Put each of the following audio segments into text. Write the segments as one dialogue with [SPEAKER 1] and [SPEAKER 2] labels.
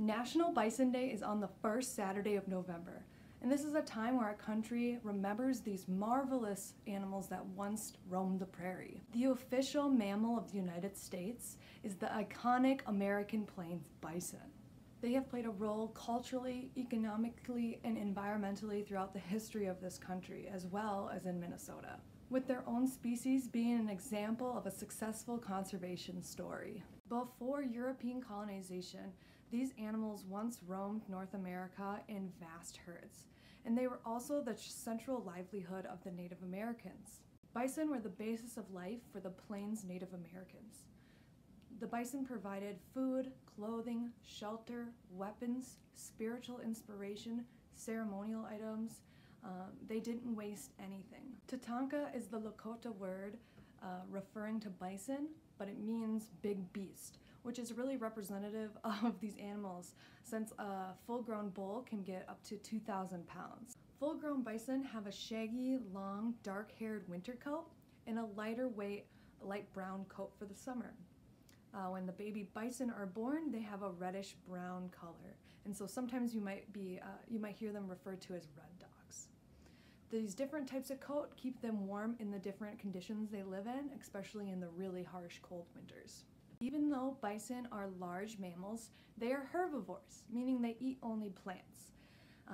[SPEAKER 1] National Bison Day is on the first Saturday of November, and this is a time where our country remembers these marvelous animals that once roamed the prairie. The official mammal of the United States is the iconic American Plains Bison. They have played a role culturally, economically, and environmentally throughout the history of this country, as well as in Minnesota, with their own species being an example of a successful conservation story. Before European colonization, these animals once roamed North America in vast herds, and they were also the central livelihood of the Native Americans. Bison were the basis of life for the Plains Native Americans. The bison provided food, clothing, shelter, weapons, spiritual inspiration, ceremonial items. They didn't waste anything. Tatanka is the Lakota word referring to bison, but it means big beast, which is really representative of these animals since a full-grown bull can get up to 2,000 pounds. Full-grown bison have a shaggy, long, dark-haired winter coat and a lighter weight, light brown coat for the summer. When the baby bison are born, they have a reddish-brown color, and so sometimes you might hear them referred to as red dogs. These different types of coat keep them warm in the different conditions they live in, especially in the really harsh cold winters. Even though bison are large mammals, they are herbivores, meaning they eat only plants.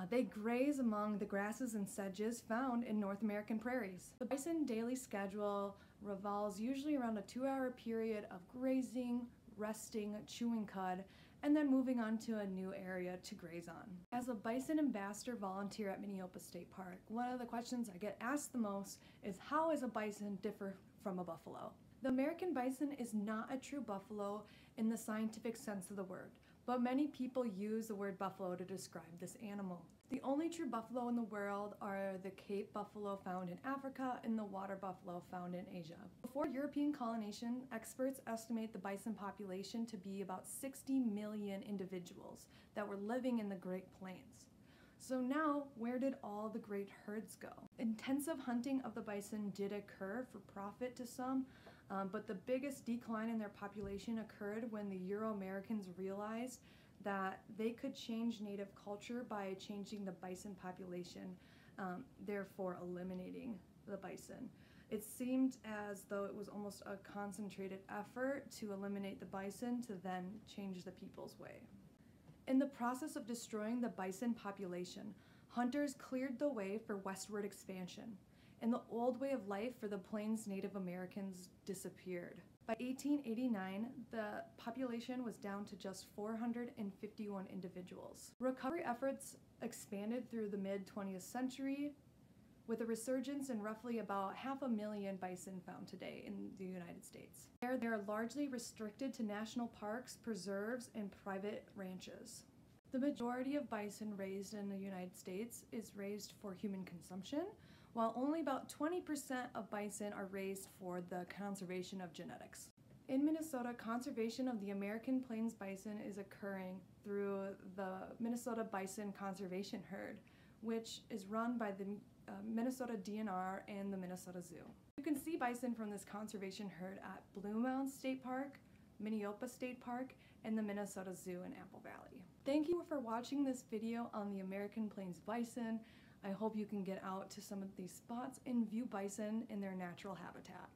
[SPEAKER 1] They graze among the grasses and sedges found in North American prairies. The bison daily schedule revolves usually around a 2-hour period of grazing, resting, chewing cud, and then moving on to a new area to graze on. As a bison ambassador volunteer at Minneopa State Park, one of the questions I get asked the most is, how is a bison differ from a buffalo? The American bison is not a true buffalo in the scientific sense of the word, but many people use the word buffalo to describe this animal. The only true buffalo in the world are the Cape buffalo found in Africa and the water buffalo found in Asia. Before European colonization, experts estimate the bison population to be about 60 million individuals that were living in the Great Plains. So now, where did all the great herds go? Intensive hunting of the bison did occur for profit to some, but the biggest decline in their population occurred when the Euro-Americans realized that they could change native culture by changing the bison population, therefore eliminating the bison. It seemed as though it was almost a concentrated effort to eliminate the bison to then change the people's way. In the process of destroying the bison population, hunters cleared the way for westward expansion, and the old way of life for the Plains Native Americans disappeared. By 1889, the population was down to just 451 individuals. Recovery efforts expanded through the mid-20th century, with a resurgence in roughly about 500,000 bison found today in the United States. They are largely restricted to national parks, preserves, and private ranches. The majority of bison raised in the United States is raised for human consumption, while only about 20% of bison are raised for the conservation of genetics. In Minnesota, conservation of the American Plains bison is occurring through the Minnesota Bison Conservation Herd, which is run by the Minnesota DNR and the Minnesota Zoo. You can see bison from this conservation herd at Blue Mound State Park, Minneopa State Park, and the Minnesota Zoo in Apple Valley. Thank you for watching this video on the American Plains bison. I hope you can get out to some of these spots and view bison in their natural habitat.